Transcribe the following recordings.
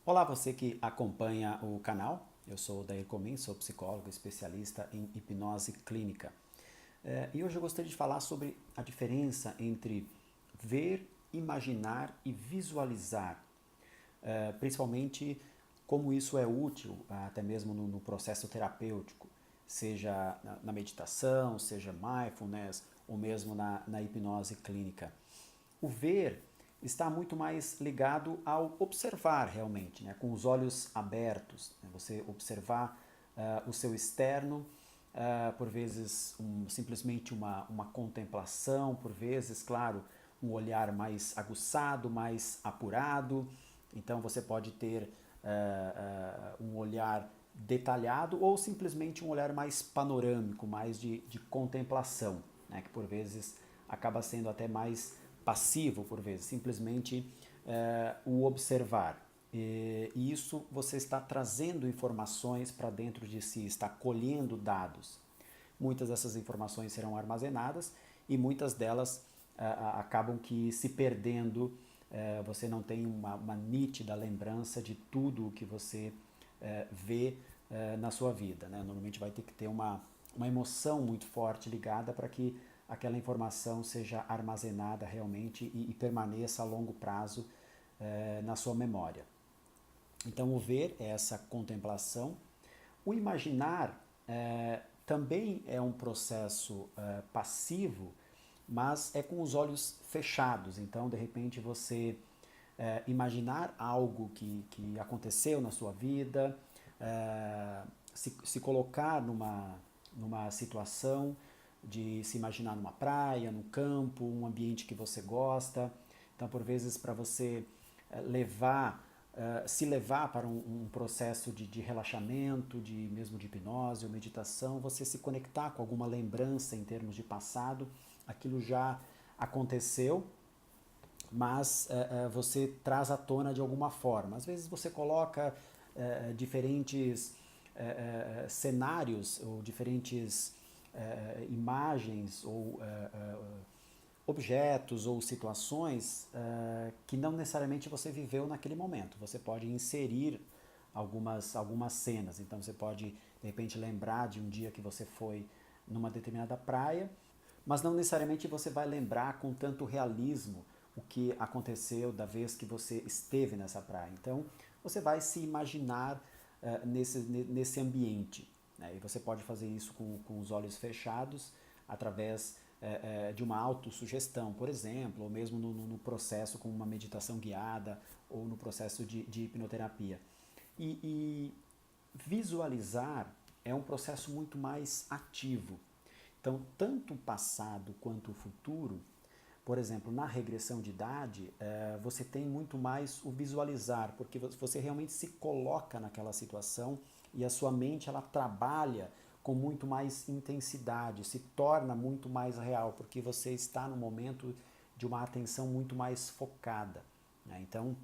Olá, você que acompanha o canal. Eu sou o Dair Comin, sou psicólogo especialista em hipnose clínica. E hoje eu gostaria de falar sobre a diferença entre ver, imaginar e visualizar, principalmente como isso é útil até mesmo no processo terapêutico, seja na meditação, seja mindfulness ou mesmo na hipnose clínica. O ver está muito mais ligado ao observar realmente, né? Com os olhos abertos, né? Você observar o seu externo, por vezes simplesmente uma contemplação, por vezes, claro, um olhar mais aguçado, mais apurado. Então você pode ter um olhar detalhado ou simplesmente um olhar mais panorâmico, mais de contemplação, né? Que por vezes acaba sendo até mais passivo, por vezes, simplesmente o observar. E isso você está trazendo informações para dentro de si, está colhendo dados. Muitas dessas informações serão armazenadas e muitas delas acabam que se perdendo. Você não tem uma nítida lembrança de tudo o que você vê na sua vida, né? Normalmente vai ter que ter uma emoção muito forte ligada para que aquela informação seja armazenada realmente e permaneça a longo prazo na sua memória. Então, o ver é essa contemplação. O imaginar também é um processo passivo, mas é com os olhos fechados. Então, de repente, você imaginar algo que aconteceu na sua vida, se colocar numa situação de se imaginar numa praia, no campo, um ambiente que você gosta. Então, por vezes, para você se levar para um processo de relaxamento, mesmo de hipnose ou meditação, você se conectar com alguma lembrança em termos de passado, aquilo já aconteceu, mas você traz à tona de alguma forma. Às vezes você coloca diferentes cenários ou diferentes imagens ou objetos ou situações que não necessariamente você viveu naquele momento. Você pode inserir algumas cenas. Então você pode, de repente, lembrar de um dia que você foi numa determinada praia, mas não necessariamente você vai lembrar com tanto realismo o que aconteceu da vez que você esteve nessa praia. Então você vai se imaginar nesse ambiente. Né? E você pode fazer isso com os olhos fechados, através de uma autossugestão, por exemplo, ou mesmo no processo com uma meditação guiada ou no processo de hipnoterapia. E visualizar é um processo muito mais ativo. Então, tanto o passado quanto o futuro, por exemplo, na regressão de idade, você tem muito mais o visualizar, porque você realmente se coloca naquela situação e a sua mente ela trabalha com muito mais intensidade, se torna muito mais real, porque você está no momento de uma atenção muito mais focada. Né? Então,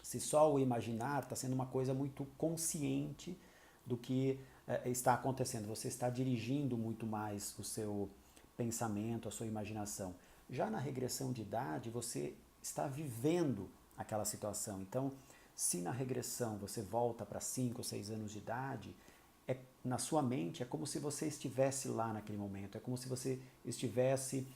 se só o imaginar está sendo uma coisa muito consciente do que está acontecendo. Você está dirigindo muito mais o seu pensamento, a sua imaginação. Já na regressão de idade, você está vivendo aquela situação. Então, se na regressão você volta para 5 ou 6 anos de idade, na sua mente é como se você estivesse lá naquele momento, é como se você estivesse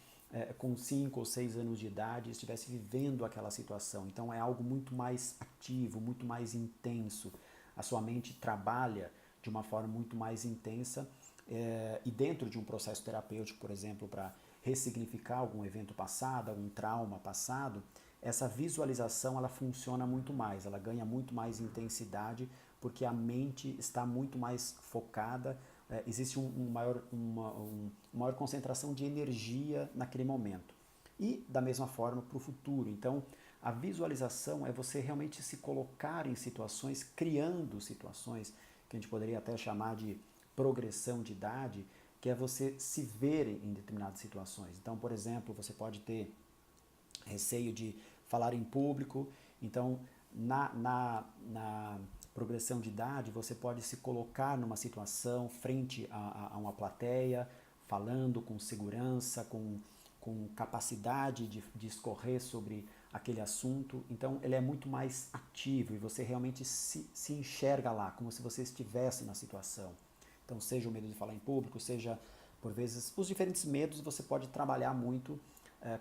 com 5 ou 6 anos de idade, estivesse vivendo aquela situação. Então é algo muito mais ativo, muito mais intenso. A sua mente trabalha de uma forma muito mais intensa e dentro de um processo terapêutico, por exemplo, para ressignificar algum evento passado, algum trauma passado, essa visualização ela funciona muito mais, ela ganha muito mais intensidade porque a mente está muito mais focada, existe uma maior concentração de energia naquele momento. E da mesma forma para o futuro. Então, a visualização é você realmente se colocar em situações, criando situações que a gente poderia até chamar de progressão de idade, que é você se ver em determinadas situações. Então, por exemplo, você pode ter receio de falar em público, então na progressão de idade você pode se colocar numa situação frente a uma plateia, falando com segurança, com capacidade de escorrer sobre aquele assunto. Então ele é muito mais ativo e você realmente se enxerga lá, como se você estivesse na situação. Então seja o medo de falar em público, seja por vezes os diferentes medos, você pode trabalhar muito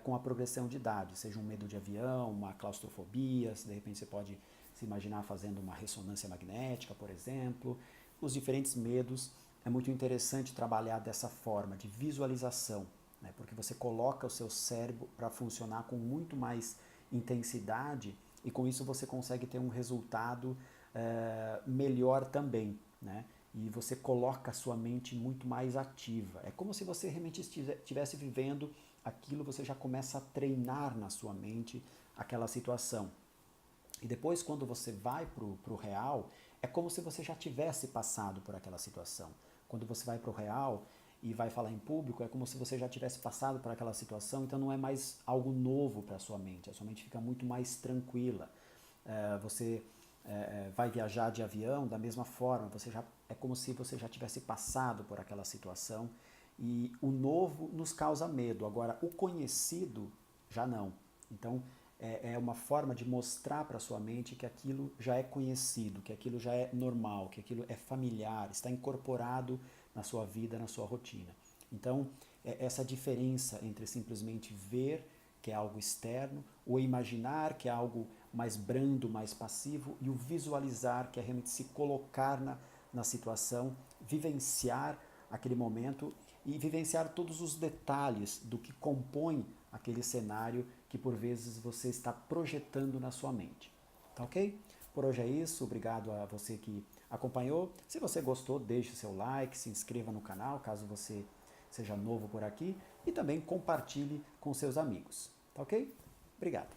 com a progressão de idade, seja um medo de avião, uma claustrofobia, de repente você pode se imaginar fazendo uma ressonância magnética, por exemplo. Os diferentes medos, é muito interessante trabalhar dessa forma de visualização, né? Porque você coloca o seu cérebro para funcionar com muito mais intensidade e com isso você consegue ter um resultado melhor também, né? E você coloca a sua mente muito mais ativa. É como se você realmente estivesse vivendo aquilo, você já começa a treinar na sua mente aquela situação. E depois, quando você vai para o real, é como se você já tivesse passado por aquela situação. Quando você vai para o real e vai falar em público, é como se você já tivesse passado por aquela situação, então não é mais algo novo para a sua mente fica muito mais tranquila. Você vai viajar de avião da mesma forma, é como se você já tivesse passado por aquela situação e o novo nos causa medo, agora o conhecido já não. Então é uma forma de mostrar para a sua mente que aquilo já é conhecido, que aquilo já é normal, que aquilo é familiar, está incorporado na sua vida, na sua rotina. Então, essa diferença entre simplesmente ver, que é algo externo, o imaginar, que é algo mais brando, mais passivo, e o visualizar, que é realmente se colocar na situação, vivenciar aquele momento e vivenciar todos os detalhes do que compõe aquele cenário que por vezes você está projetando na sua mente. Tá ok? Por hoje é isso, obrigado a você que acompanhou. Se você gostou, deixe seu like, se inscreva no canal, caso você seja novo por aqui, e também compartilhe com seus amigos. Tá ok? Obrigado.